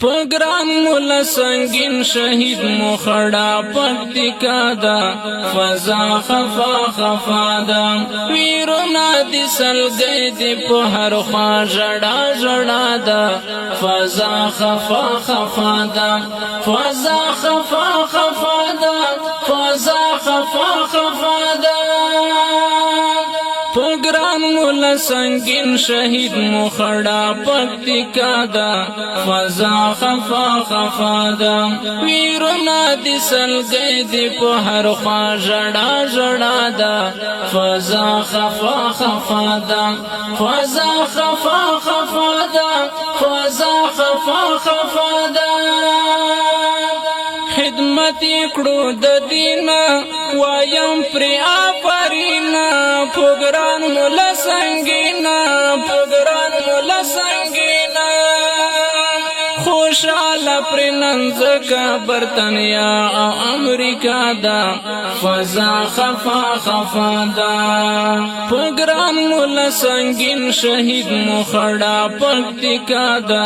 پگران مولا سنگین شہید مخڑا پکتیکا دا فضا خفا خفا دا ویرونا دی سلگئی دی پہر خواہ جڑا جڑا دا فضا خفا خفا دا فضا خفا خفا دا فضا خفا خفا دا پگران مولا سنگین شہید مخڑا پکتیکا دا فضا خفا خفا دا ویرونا دی سلگئی دی پہر خواہ جڑا جڑا دا فضا خفا خفا دا فضا خفا خفا دا فضا خفا خفا دا خدمت کړو د دینا وایم پر آفرینا پگران مولا سنگینا پگران مولا سنگینا خوشحال پر ننزکا برطانیا او امریکا دا فضا خفا خفا دا پگران مولا سنگین شہید مخڑا پکتیکا دا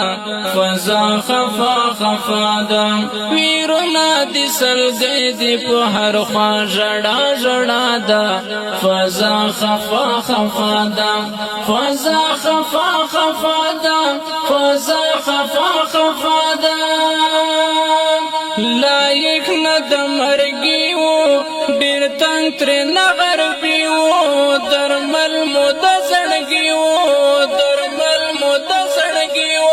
فضا خفا خفا دا ویرونا دی سلگئی دی پہر خواہ جڑا جڑا دا فضا خفا خفا دا فضا خفا خفا دا فضا خفا خفا دا لائق ند مرگی و دیر تنگ تر نغربی و درمل مد زڑگی و درمل مد زڑگی و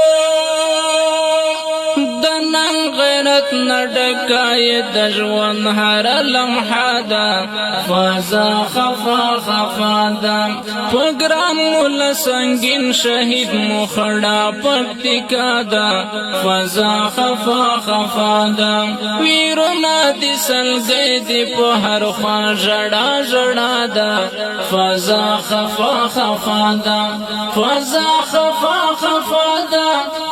دنن غیرت نڈکای دجوان ہر لمحہ دا فضا خفا خفا دا پگران مولا سنگین شہید مخڑا پکتیکا دا فضا خفا خفا دا ویرونا دی سلگئی دی پہر خواہ جڑا جڑا دا فضا خفا خفا دا فضا خفا خفا دا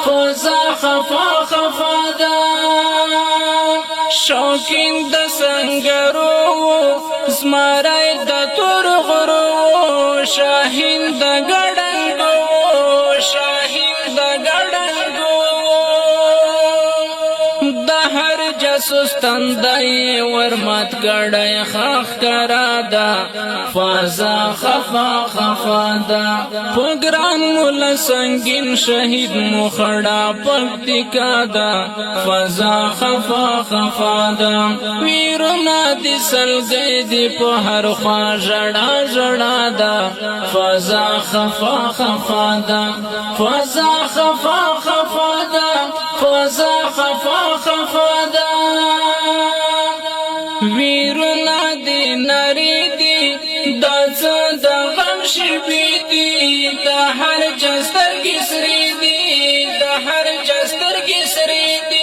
فضا خفا خفا دا شوقین د سنگرو زمرائی د ترغرو شاہین د گڑنگو شاہین د گڑنگو د هر جاسوس تندائی ورمات گڑای خاخ کرا دا فضا خفا خفا دا پگران مولا سنگین شہید مخڑا پکتیکا دا فضا خفا خفا دا ویرونا دی سلگئی دی پہر خواہ جڑا جڑا دا فضا خفا خفا دا فضا خفا خفا دا فضا خفا خفا دا ویرونا دی نری دی دا زد غم شبی دی دا ہر جستر کسری دی دا ہر جستر کسری دی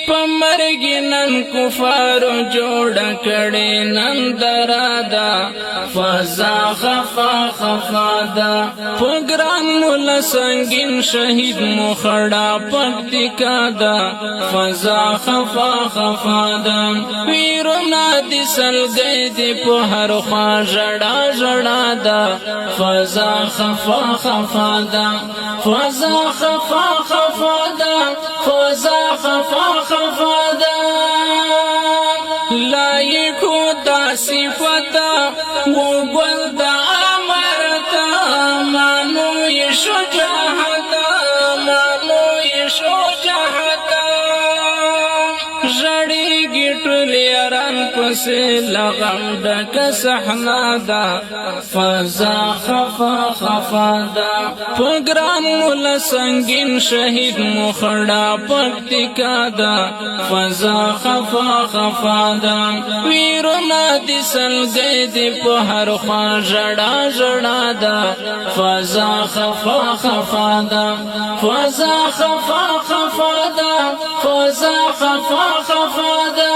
پمرگی نن کفارو جوڑ کڑی نن درادا فضا خفا خفا دا پگران مولا سنگین شہید مخڑا پکتیکا دا فضا خفا خفا دا ویرونا دی سلگئی دی پہر خواہ جڑا جڑا دا فضا خفا خفا دا فضا خفا خفا دا فضا خفا خفا دا لائکو دا صفتا وہ گل دا امرتا مانو یہ شجاعتا مانو یہ شجاعتا جڑی گٹل یاران پسی لغم ڈک سحنا دا فضا خفا خفا دا پگران مولا سنگین شہید مخڑا پکتیکا دا فضا خفا خفا دا ویرونا دی سلگئی دی پہر خواہ جڑا جڑا دا فضا خفا خفا دا فضا خفا خفا دا فضا خفا خفا دا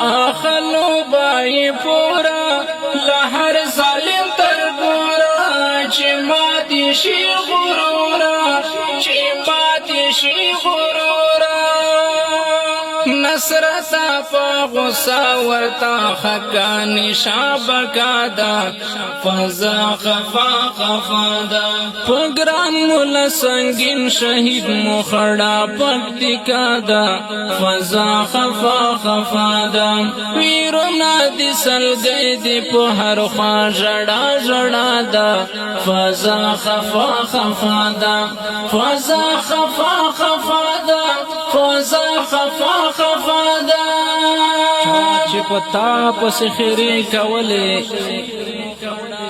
آخلو بائی پورا لہر ظالم تر پورا چی ماتی شی غرورا چی ماتی شی غرورا حسرت پا غصہ ورتا خکا نشابکا دا فضا خفا خفا دا پگران مولا سنگین شہید مخڑا پکتکا دا فضا خفا خفا دا ویرونا دی سلگئی دی پو ہر خواہ جڑا جڑا دا فضا خفا خفا دا فضا خفا خفا دا فضا خفا خفا دا چاچ پتا پس خیری کولے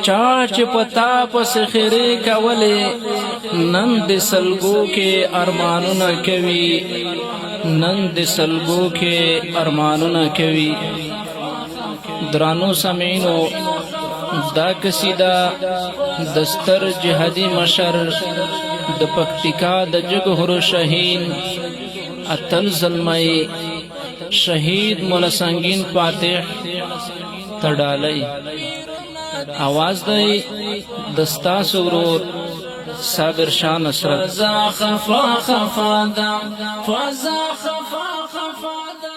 چاچ پتا پس خیری کولے نند سلگو کے ارمانونا کوي نند سلگو کے ارمانونا کوي درانو سمینو دا قصیدہ دستر جہادی مشر د پکتیکا د جگهرو شهین اتل زلمئی شہید مولا سنگین فاتح تڑالی آواز دائی دستا سورور صابر شاہ نصرت فضا خفا خفا دا فضا خفا خفا دا